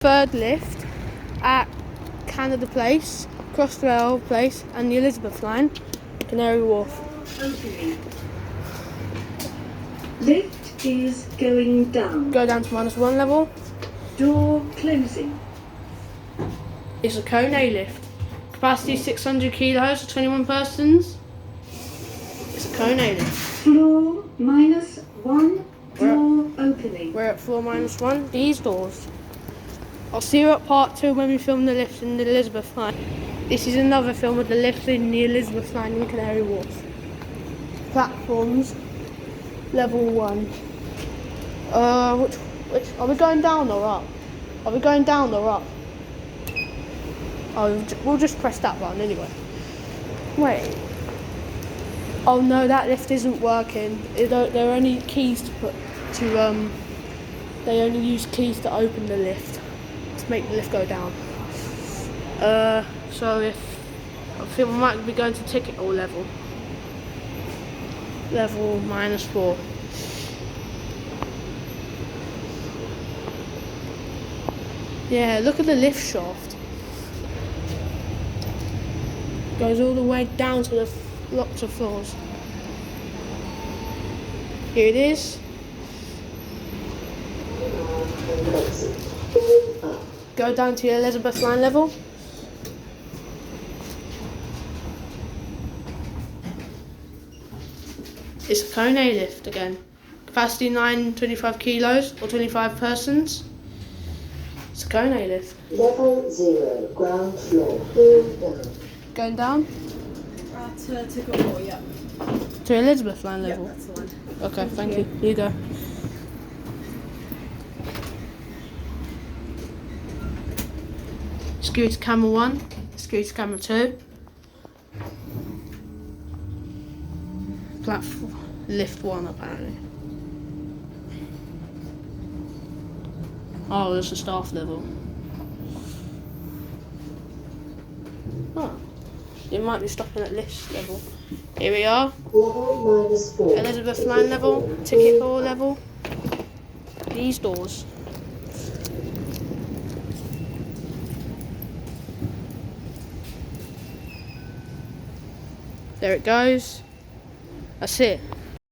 Third lift at Canada Place, Crossrail Place and the Elizabeth line, Canary Wharf. Opening. Lift is going down. Go down to -1 level. Door closing. It's a Canary lift. Capacity 600 kilos for 21 persons. It's a Canary lift. Floor -1. Door opening. We're at floor -1. These doors. I'll see you at part 2 when we film the lift in the Elizabeth line. This is another film of the lift in the Elizabeth line in Canary Wharf. Platforms, level 1. Which are we going down or up? Are we going down or up? Oh, we'll just press that button anyway. Wait. Oh no, that lift isn't working. There are only keys to put to They only use keys to open the lift to make the lift go down. So I think we might be going to ticket or level. Level -4. Yeah, look at the lift shaft. Goes all the way down to the lots of floors. Here it is. Go down to your Elizabeth line level. It's a Canary lift again. Capacity 925 kilos or 25 persons. It's a Canary lift. Level 0, ground floor, going down. Going down? To ticket 4, yeah. To Elizabeth line level? Yeah, that's the one. Okay, thank you. Here you go. Security camera 1, security camera 2. Platform, lift 1 apparently. Oh, there's a staff level. Oh, it might be stopping at lift level. Here we are. Level -4. Elizabeth line level, ticket hall level. These doors. There it goes. That's it.